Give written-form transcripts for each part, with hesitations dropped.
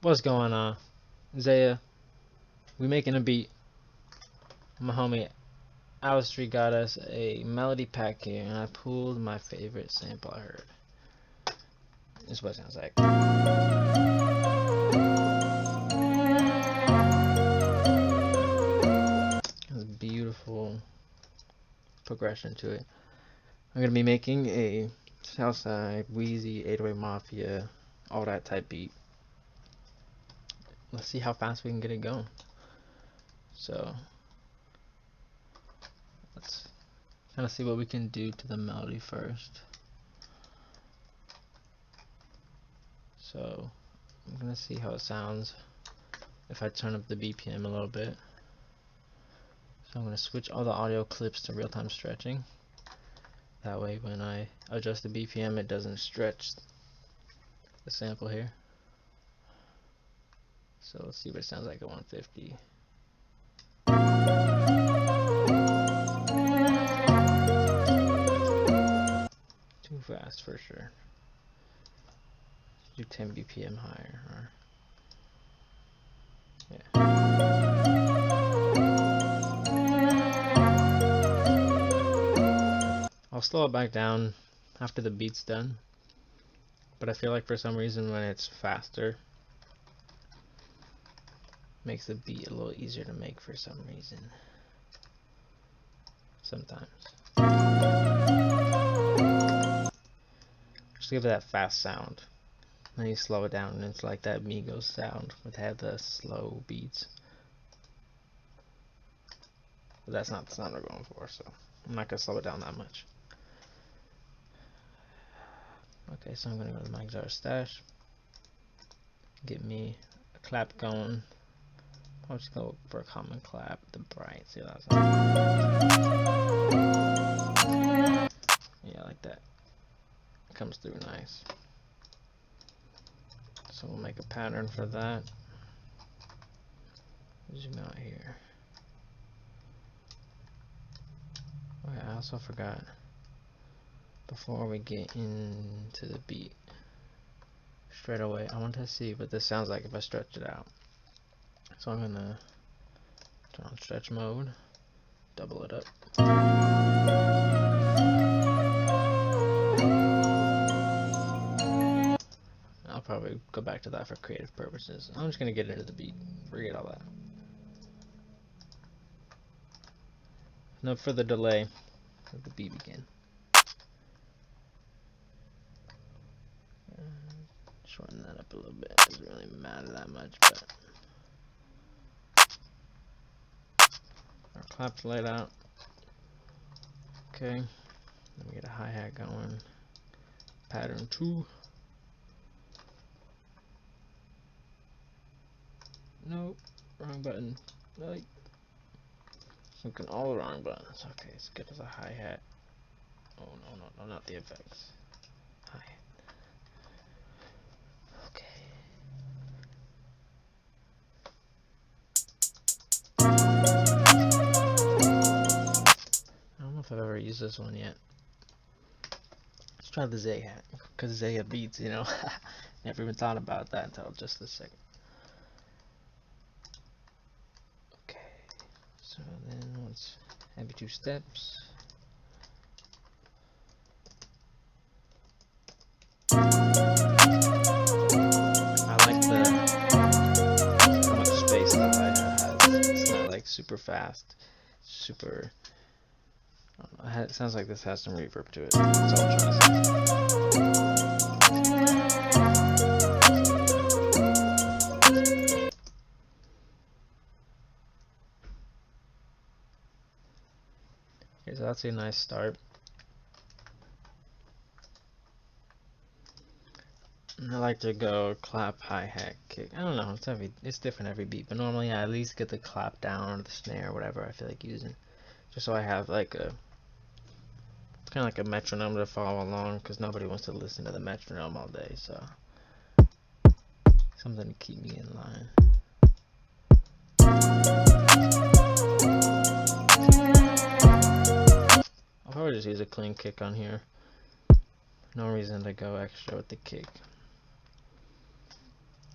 What's going on? Zaya, we making a beat. My homie Street got us a melody pack here, and I pulled my favorite sample I heard. This is what it sounds like. There's a beautiful progression to it. I'm gonna be making a Southside, Wheezy, 808 Mafia, all that type beat. Let's see how fast we can get it going. So let's kind of see what we can do to the melody first. So I'm gonna see how it sounds if I turn up the BPM a little bit. So I'm gonna switch all the audio clips to real-time stretching. That way when I adjust the BPM it doesn't stretch the sample here. So let's see what it sounds like at 150. Too fast for sure. Do 10 BPM higher. Or, yeah. I'll slow it back down after the beat's done, but I feel like for some reason when it's faster, makes the beat a little easier to make for some reason. Sometimes. Just give it that fast sound. Then you slow it down and it's like that Migos sound with had the slow beats. But that's not the sound we're going for, so I'm not gonna slow it down that much. Okay, so I'm gonna go to the Mike Jar stash. Get me a clap going. I'll just go for a common clap, the bright. See how that sounds? Yeah, like that. It comes through nice. So we'll make a pattern for that. Zoom out here. Okay, I also forgot. Before we get into the beat, straight away, I want to see what this sounds like if I stretch it out. So I'm gonna turn on stretch mode, double it up. I'll probably go back to that for creative purposes. I'm just gonna get into the beat, forget all that. No further delay, let the beat begin. Shorten that up a little bit, doesn't really matter that much, but our clap's laid out. Okay, let me get a hi-hat going. Pattern 2. Nope, wrong button. Like, looking all the wrong buttons. Okay, it's good as a hi-hat. Oh no, not the effects. Hi-hat. Okay. I don't know if I've ever used this one yet. Let's try the Zay hat, because Zaya beats, you know. Never even thought about that until just a second. Okay, so then let's maybe 2 steps. I like how much space the hi-hat has. It's not like super fast, super. I don't know, it sounds like this has some reverb to it. That's all I'm trying to say. Okay, so that's a nice start. I like to go clap, hi-hat, kick. I don't know, it's different every beat, but normally I at least get the clap down or the snare or whatever I feel like using, just so I have like a kind of like a metronome to follow along, because nobody wants to listen to the metronome all day, so something to keep me in line. I'll probably just use a clean kick on here. No reason to go extra with the kick,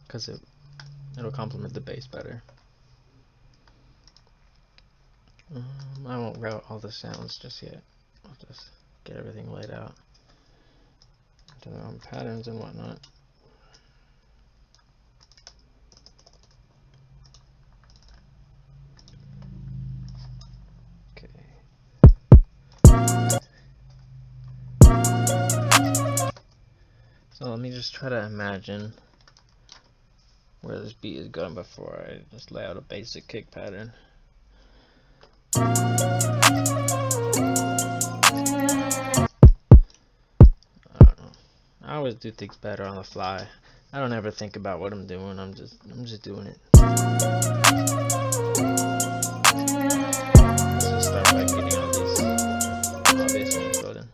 because It'll complement the bass better. I won't route all the sounds just yet. I'll just get everything laid out into their own patterns and whatnot. So let me just try to imagine where this beat is going before I just lay out a basic kick pattern. I don't know. I always do things better on the fly. I don't ever think about what I'm doing. I'm just doing it. Let's just start by getting all these obvious ones filled in.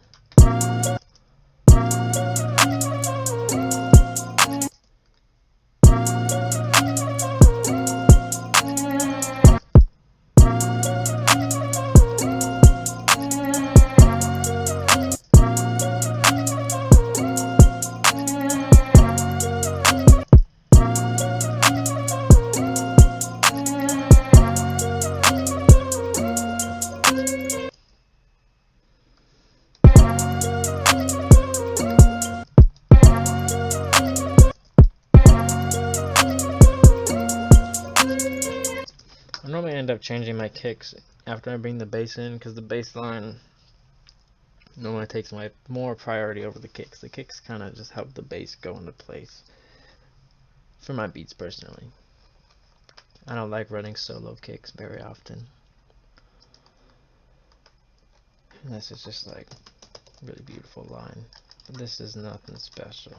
I normally end up changing my kicks after I bring the bass in, because the bass line normally takes my more priority over the kicks. The kicks kind of just help the bass go into place for my beats personally. I don't like running solo kicks very often, unless it's just like a really beautiful line. But this is nothing special.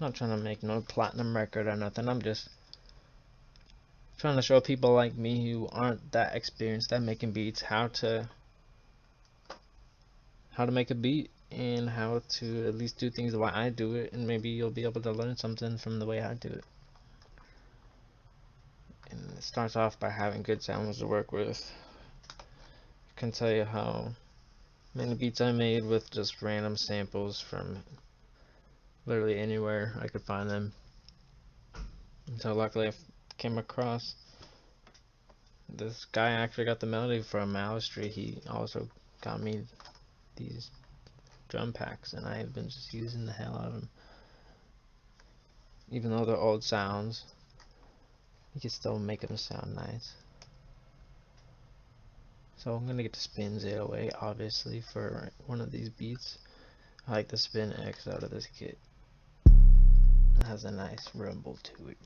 I'm not trying to make no platinum record or nothing. I'm just trying to show people like me who aren't that experienced at making beats how to make a beat and how to at least do things the way I do it, and maybe you'll be able to learn something from the way I do it. And it starts off by having good sounds to work with. I can tell you how many beats I made with just random samples from literally anywhere I could find them. So luckily I came across this guy. Actually got the melody from Alice Street. He also got me these drum packs, and I've been just using the hell out of them. Even though they're old sounds, you can still make them sound nice. So I'm gonna get the Spins 808 obviously for one of these beats. I like the Spin X out of this kit. It has a nice rumble to it.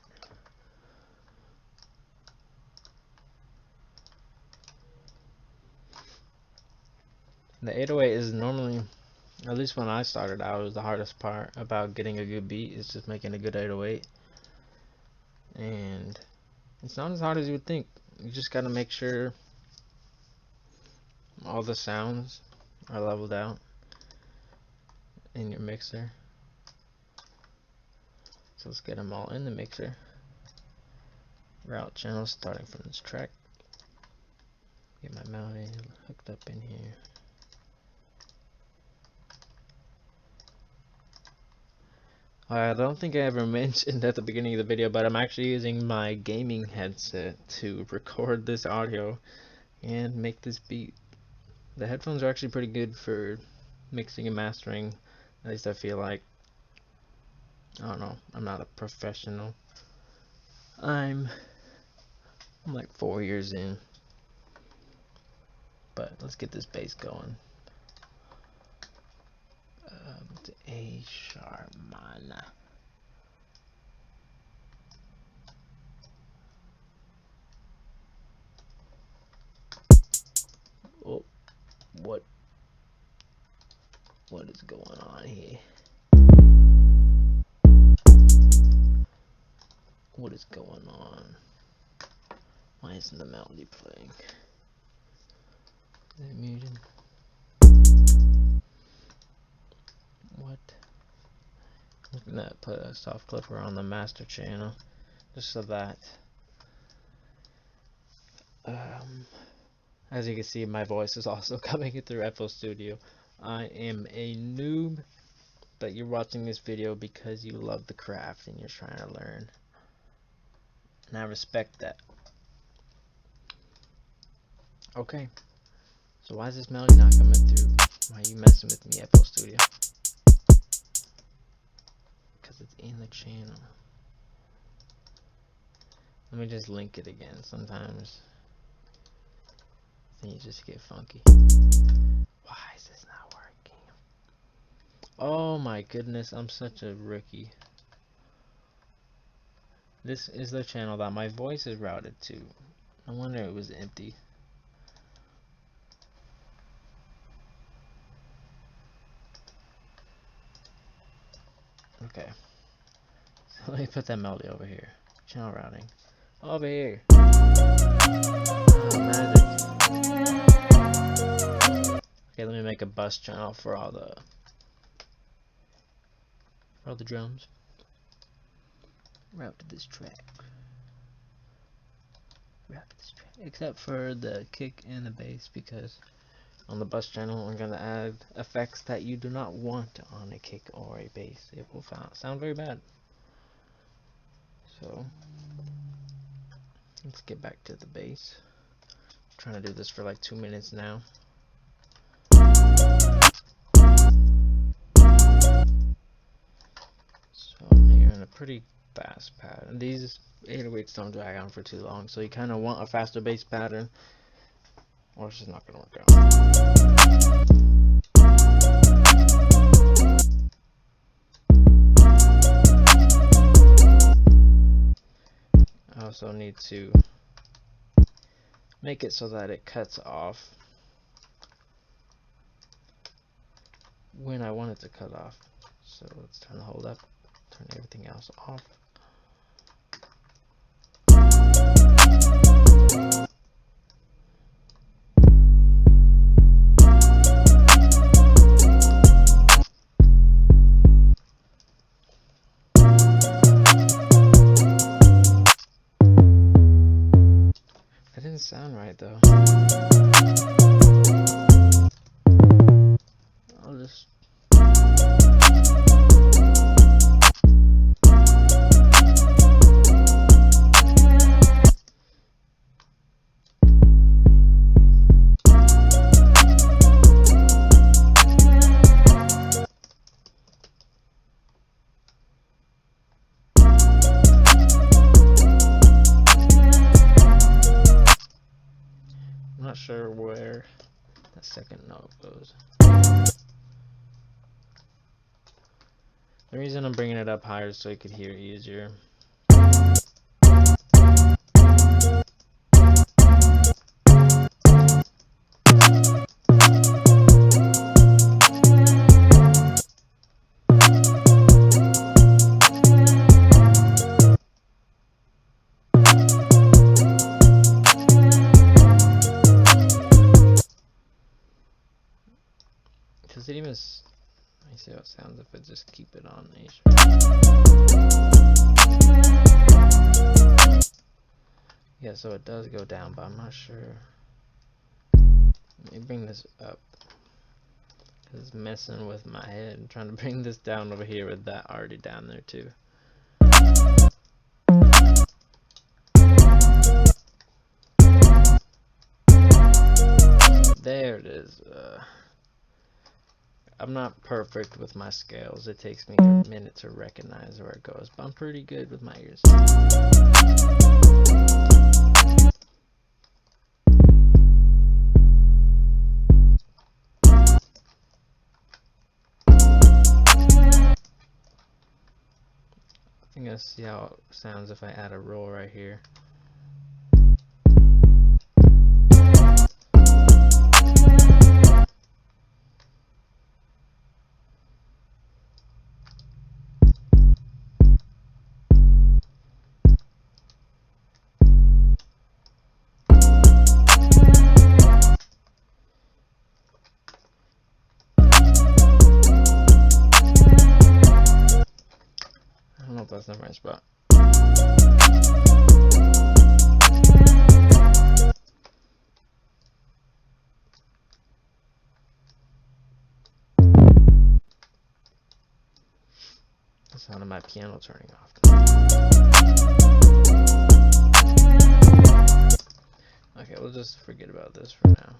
The 808 is normally, at least when I started out, it was the hardest part about getting a good beat, is just making a good 808. And it's not as hard as you would think. You just gotta make sure all the sounds are leveled out in your mixer. So let's get them all in the mixer. Route channels starting from this track. Get my melody hooked up in here. I don't think I ever mentioned at the beginning of the video, but I'm actually using my gaming headset to record this audio and make this beat. The headphones are actually pretty good for mixing and mastering, at least I feel like. I don't know, I'm not a professional. I'm like 4 years in, but let's get this bass going. A sharp minor. Oh, what is going on here? What is going on? Why isn't the melody playing? Is it muted? What? I'm gonna put a soft clipper on the master channel just so that as you can see, my voice is also coming in through FL Studio. I am a noob, but you're watching this video because you love the craft and you're trying to learn. And I respect that. Okay. So why is this melody not coming through? Why are you messing with me, FL Studio? Because it's in the channel. Let me just link it again. Sometimes things just get funky. Why is this not working? Oh my goodness, I'm such a rookie. This is the channel that my voice is routed to. No wonder it was empty. Okay. So let me put that melody over here. Channel routing. Over here. Oh, magic. Okay, let me make a bus channel for all the drums. Route to this track. Route to this track. Except for the kick and the bass, because on the bus channel I'm gonna add effects that you do not want on a kick or a bass. It will sound very bad. So let's get back to the bass. I'm trying to do this for like 2 minutes now. So I'm hearing a pretty fast pattern. These 808s don't drag on for too long, so you kind of want a faster bass pattern, or it's just not gonna work out. I also need to make it so that it cuts off when I want it to cut off. So let's turn the hold up, turn everything else off. That didn't sound right though. I'll just not sure where that second note goes. The reason I'm bringing it up higher is so you could hear it easier. Because it even, let me see how it sounds if I just keep it on H. Yeah, so it does go down, but I'm not sure. Let me bring this up, because it's messing with my head. I'm trying to bring this down over here with that already down there too. There it is. I'm not perfect with my scales. It takes me a minute to recognize where it goes, but I'm pretty good with my ears. I think I'll see how it sounds if I add a roll right here. That's the right spot. sound of my piano turning off. Okay, we'll just forget about this for now.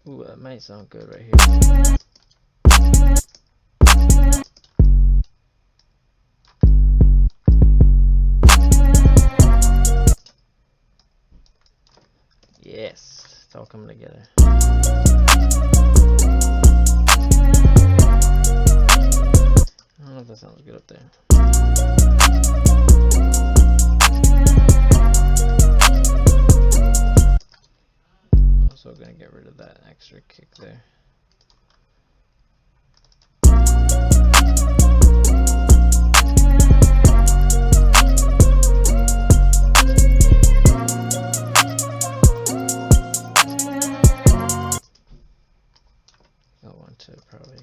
Ooh, that might sound good right here. Yes, it's all coming together. I don't know if that sounds good up there. Also gonna get rid of that extra kick there. I want to probably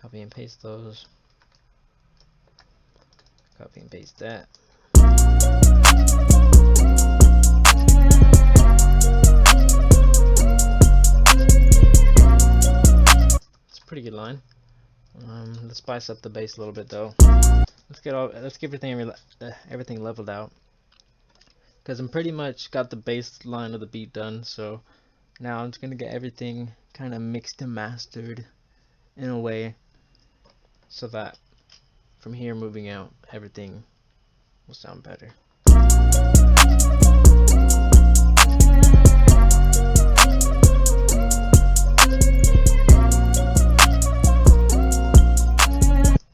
copy and paste those. Copy and paste that. It's a pretty good line. Let's spice up the bass a little bit though. Let's get everything leveled out, because I'm pretty much got the bass line of the beat done. So now I'm just gonna get everything kind of mixed and mastered in a way so that from here moving out everything will sound better.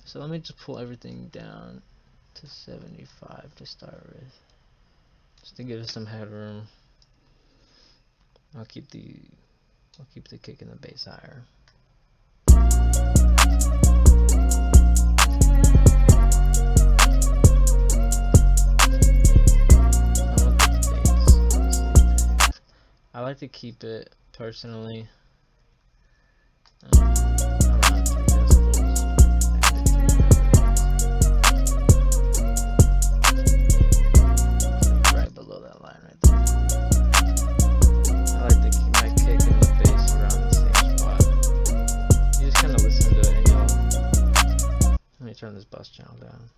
So let me just pull everything down to 75 to start with, just to give us some headroom. I'll keep the kick and the bass higher. I like to keep it personally around 3 decibels. Right below that line right there. I like to keep my kick and the bass around the same spot. You just kind of listen to it and you'll... Let me turn this bus channel down.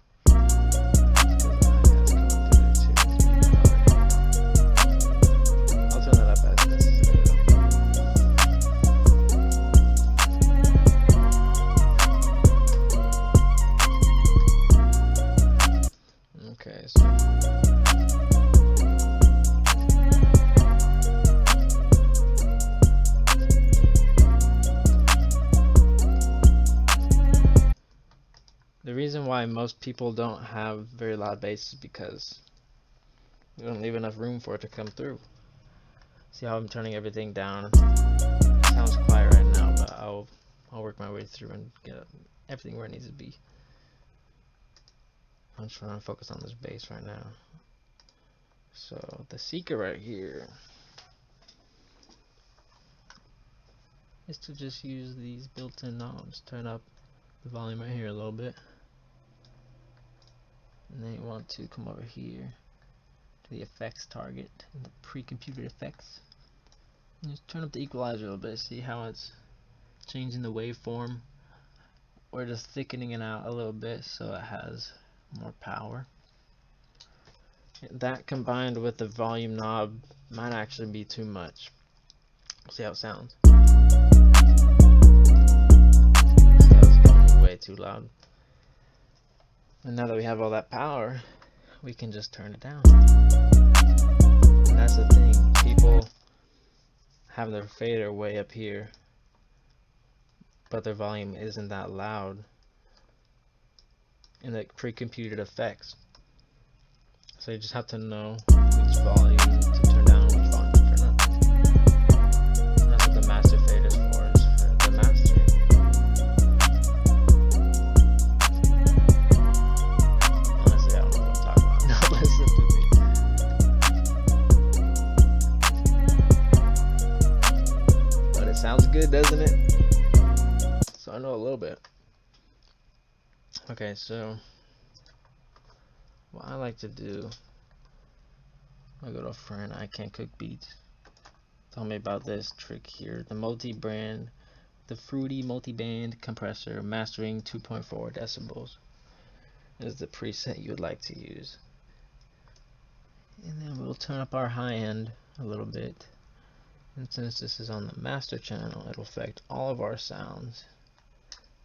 I'll turn that up as necessary though. Okay, so the reason why most people don't have very loud bass is because we don't leave enough room for it to come through. See how I'm turning everything down? It sounds quiet right now, but I'll work my way through and get everything where it needs to be. I'm just trying to focus on this bass right now. So the secret right here is to just use these built-in knobs. Turn up the volume right here a little bit, and then you want to come over here to the effects target and the pre-computed effects, and just turn up the equalizer a little bit. See how it's changing the waveform, or just thickening it out a little bit so it has more power. That combined with the volume knob might actually be too much. See how it sounds? See how it's going way too loud. And now that we have all that power, we can just turn it down. And that's the thing, people have their fader way up here, but their volume isn't that loud in the pre-computed effects. So you just have to know which volume to turn down and which volume to turn up. That's what the master fade is for the mastering. Honestly, I don't know what I'm talking about. No, listen to me. But it sounds good, doesn't it? So I know a little bit. Okay, so what I like to do, I go to a friend, I can't cook beats. Tell me about this trick here. The fruity multi-band compressor mastering 2.4 decibels is the preset you would like to use. And then we'll turn up our high end a little bit. And since this is on the master channel, it'll affect all of our sounds.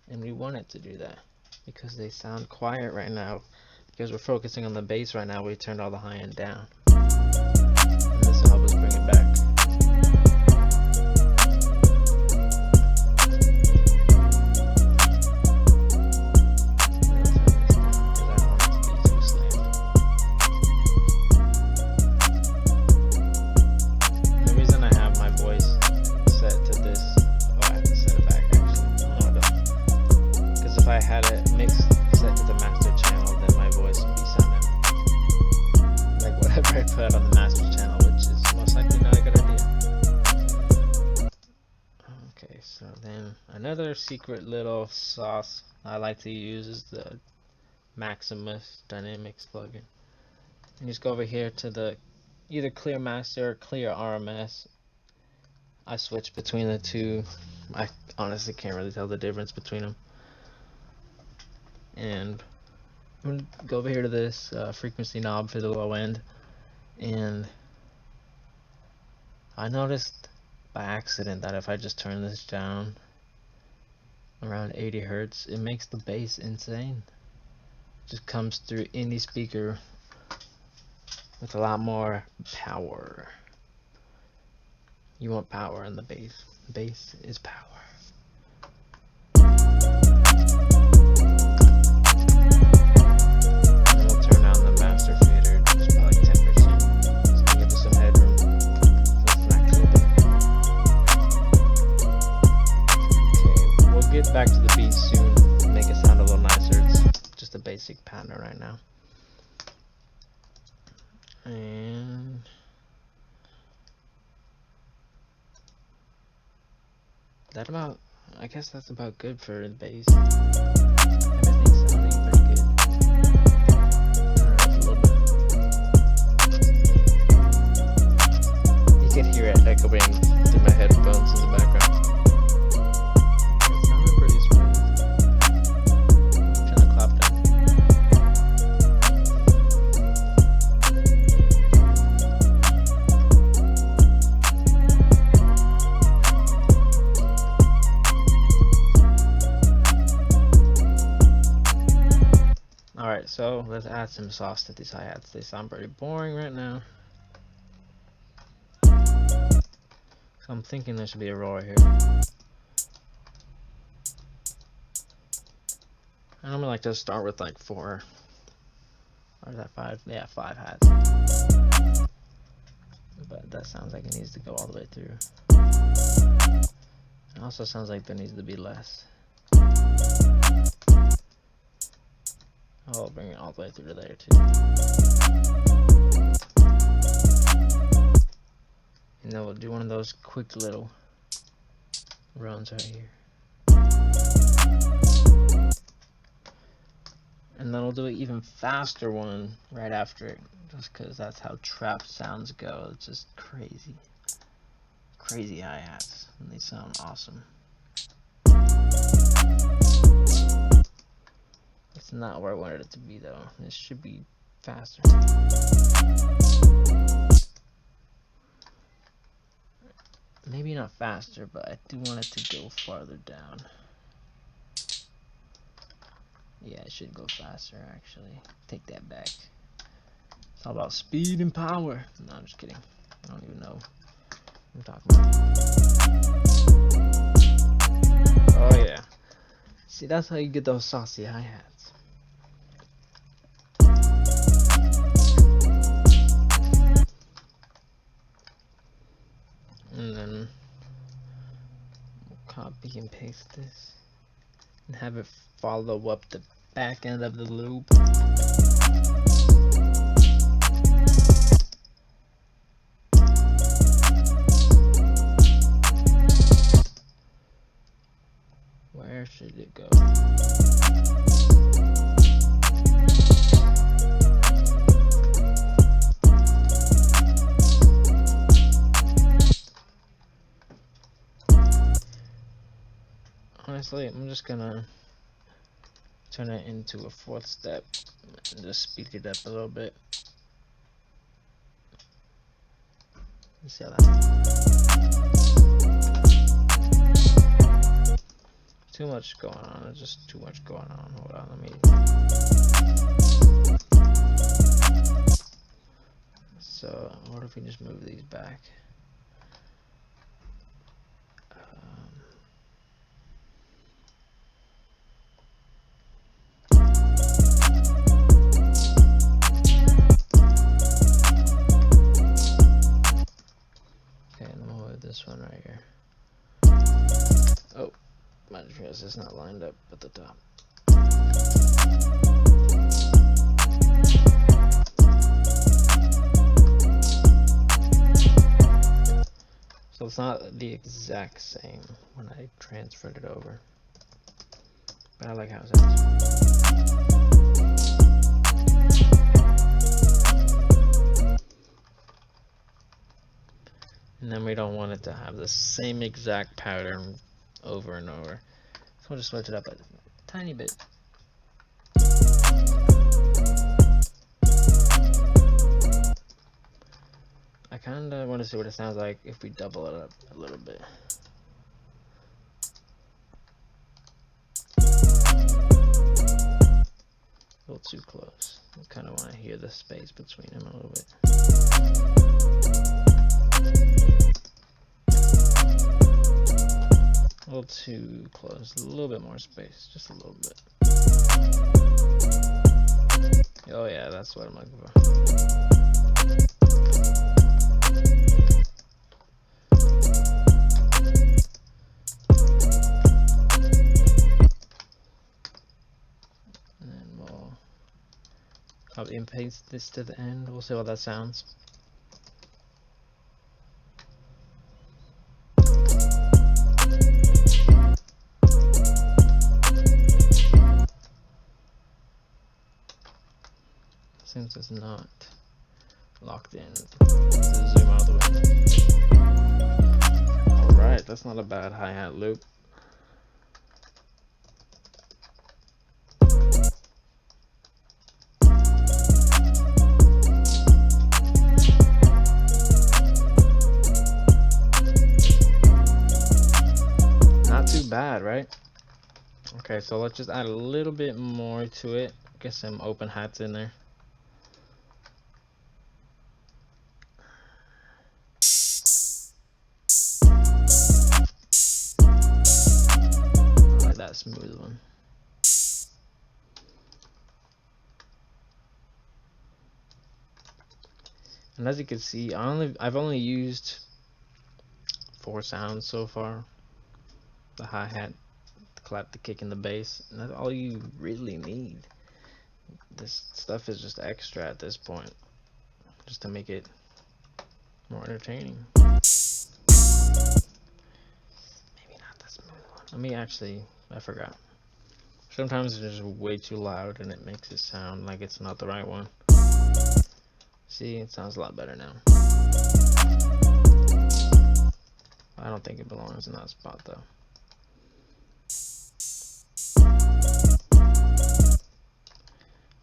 And we want it to do that because they sound quiet right now. Because we're focusing on the bass right now, we turned all the high end down. And this will help us bring it back. Another secret little sauce I like to use is the Maximus Dynamics plugin. And just go over here to the either Clear Master or Clear RMS. I switch between the two. I honestly can't really tell the difference between them. And I'm gonna go over here to this frequency knob for the low end, and I noticed by accident that if I just turn this down around 80 hertz, it makes the bass insane. It just comes through any speaker with a lot more power. You want power in the bass. Bass is power. And we'll turn down the master fader just by like 10%. So we give it some headroom so it's not clipping. Okay, we'll get back to the beat soon, make it sound a little nicer. It's just a basic pattern right now. And that about, I guess that's about good for the bass. Everything's sounding pretty good. A little bit. You can hear it echoing through my headphones in the background. It sounded pretty smooth. Turn the clap down. Alright, so let's add some sauce to these hi-hats. They sound pretty boring right now. So I'm thinking there should be a roar here. And I'm gonna like to start with like 4. Or is that 5? Yeah, 5 hats. But that sounds like it needs to go all the way through. It also sounds like there needs to be less. I'll bring it all the way through to there too. And then we'll do one of those quick little runs right here. And then we'll do an even faster one right after it, just because that's how trap sounds go. It's just crazy. Crazy hi-hats, and they sound awesome. It's not where I wanted it to be though. This should be faster. Maybe not faster, but I do want it to go farther down. Yeah, it should go faster actually. Take that back. It's all about speed and power. No, I'm just kidding. I don't even know what I'm talking about. Oh yeah. See, that's how you get those saucy hi-hats. And then we'll copy and paste this and have it follow up the back end of the loop. Where should it go? Honestly, I'm just gonna turn it into a fourth step and just speed it up a little bit. Let's see how that. Too much going on. There's just too much going on. Hold on, let me. So, what if we just move these back? This one right here. Oh, my address is not lined up at the top. So it's not the exact same when I transferred it over, but I like how it sounds. And then we don't want it to have the same exact pattern over and over. So we'll just switch it up a tiny bit. I kind of want to see what it sounds like if we double it up a little bit. A little too close. I kind of want to hear the space between them a little bit. A little too close, a little bit more space, just a little bit. Oh yeah, that's what I'm looking for. And then we'll copy and paste this to the end. We'll see how that sounds. Since it's not locked in, let's zoom out the way. Alright, that's not a bad hi-hat loop. Not too bad, right? Okay, so let's just add a little bit more to it. Get some open hats in there. That smooth one. And as you can see, I've only used 4 sounds so far: the hi-hat, the clap, the kick, and the bass. And that's all you really need. This stuff is just extra at this point, just to make it more entertaining. Maybe not the smooth one. Let me actually. I forgot. Sometimes it's just way too loud and it makes it sound like it's not the right one. See, it sounds a lot better now. I don't think it belongs in that spot though.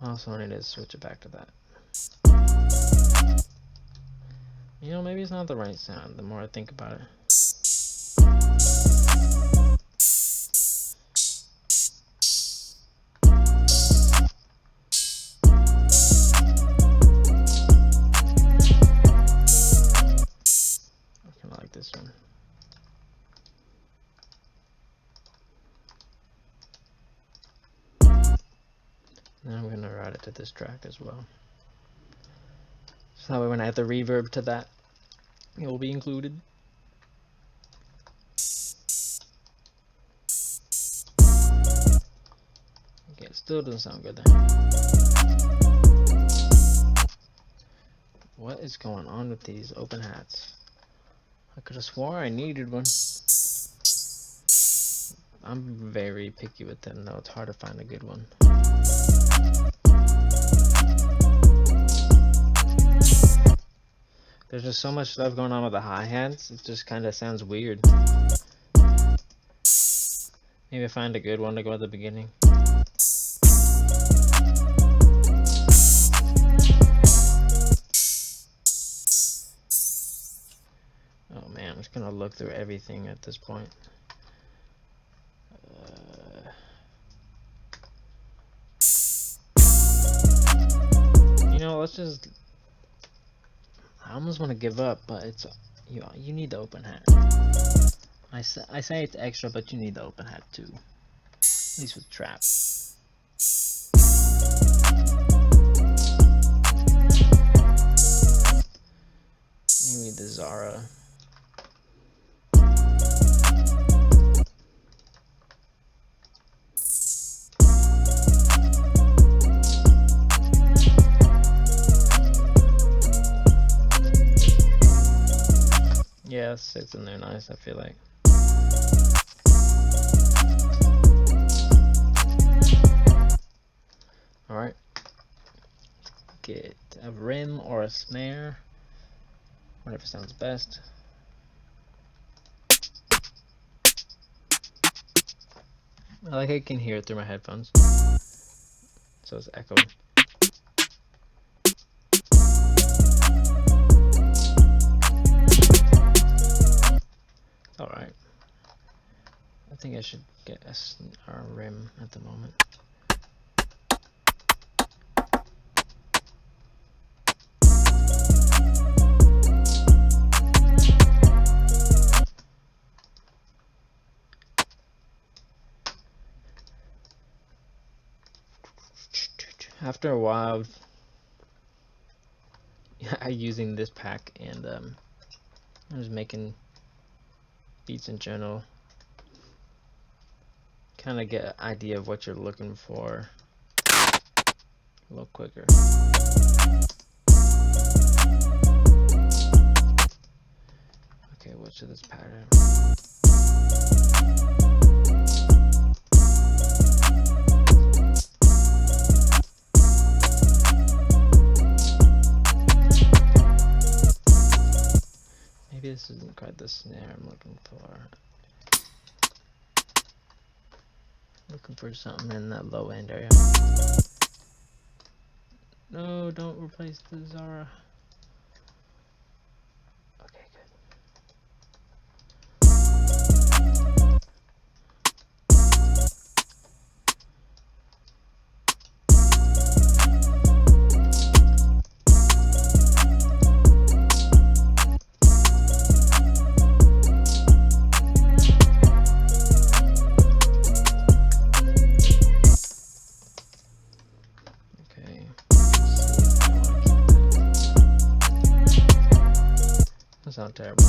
Also, I need to switch it back to that. You know, maybe it's not the right sound the more I think about it. This one. And I'm gonna route it to this track as well. So that way when I add the reverb to that, it will be included. Okay, it still doesn't sound good there. What is going on with these open hats? I could have swore I needed one. I'm very picky with them though, it's hard to find a good one. There's just so much stuff going on with the hi-hats, it just kind of sounds weird. Maybe find a good one to go at the beginning. Oh man, I'm just gonna look through everything at this point. You know, let's just... I almost want to give up, but it's... You need the open hat. I say it's extra, but you need the open hat too. At least with trap. Maybe the Zara. Yeah, it sits in there nice, I feel like. Alright. Get a rim or a snare. Whatever sounds best. I like I can hear it through my headphones. So it's echoing. Alright. I think I should get a rim at the moment. After a while of using this pack and I was making beats in general, kind of get an idea of what you're looking for a little quicker. Okay, what's this pattern? Maybe this isn't quite the snare I'm looking for. Looking for something in that low end area. No, don't replace the Zara. Okay, good. Sound terrible.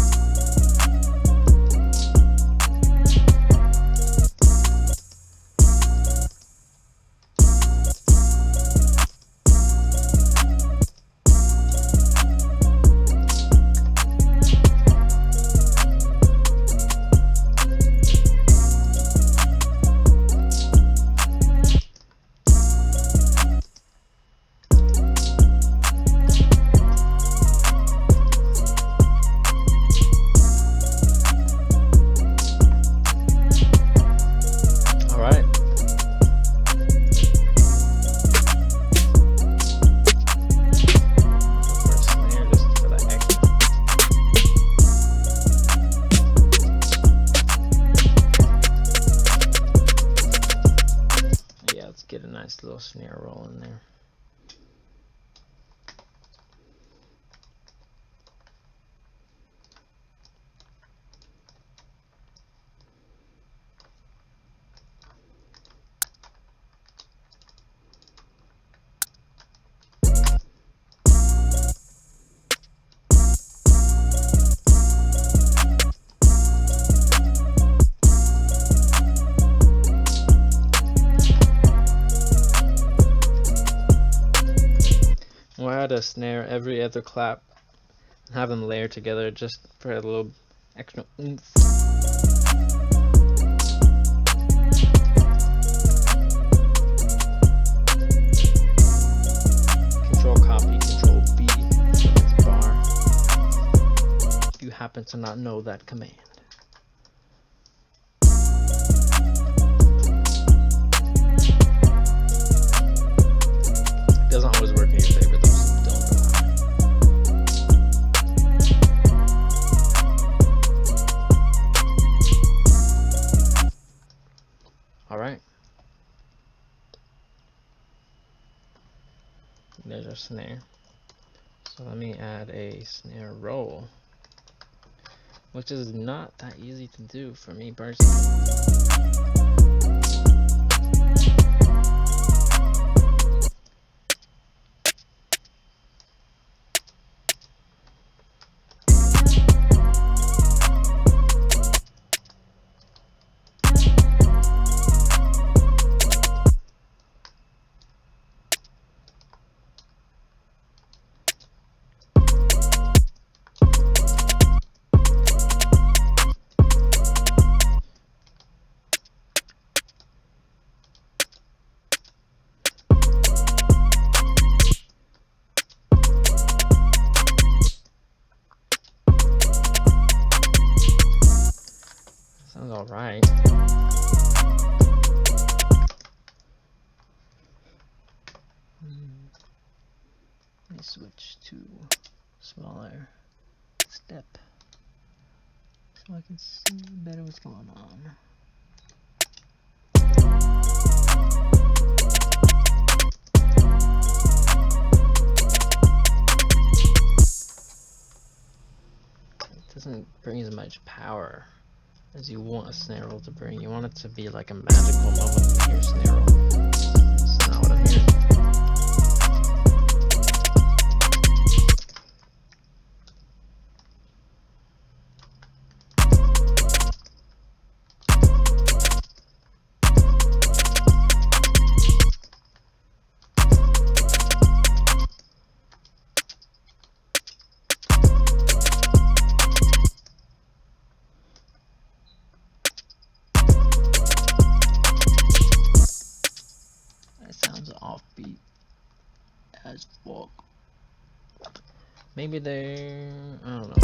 Get a nice little snare roll in there. a snare every other clap and have them layer together just for a little extra oomph. Control copy, control B, bar. If you happen to not know that command. Doesn't always work in your favor though, so don't rely. Alright. There's our snare. So let me add a snare roll, which is not that easy to do for me personally. Sounds alright. Let me switch to smaller step so I can see better what's going on. It doesn't bring as much power as you want a snare roll to bring. You want it to be like a magical moment when you hear snare roll. That's not what I'm hearing. Offbeat as fuck. Maybe they're, I don't know.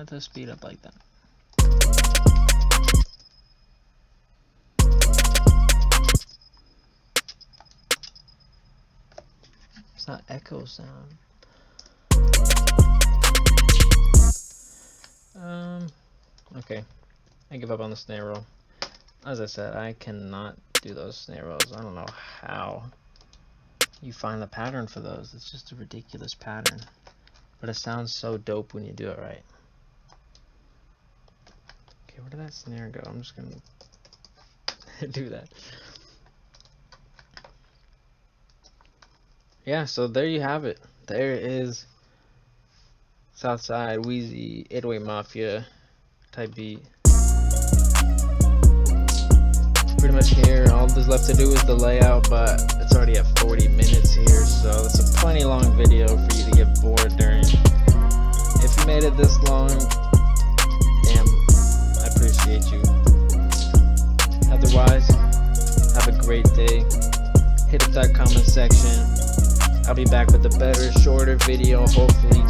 To speed up like that. It's not echo sound. Okay, I give up on the snare roll. As I said, I cannot do those snare rolls. I don't know how you find the pattern for those. It's just a ridiculous pattern, but it sounds so dope when you do it right. Where did that snare go? I'm just gonna do that. Yeah, so there you have it. There is Southside, Wheezy, 808 Mafia type beat. Pretty much here. All there's left to do is the layout, but it's already at 40 minutes here, so it's a plenty long video for you to get bored during. If you made it this long, damn, I appreciate you. Otherwise, have a great day. Hit up that comment section. I'll be back with a better, shorter video, hopefully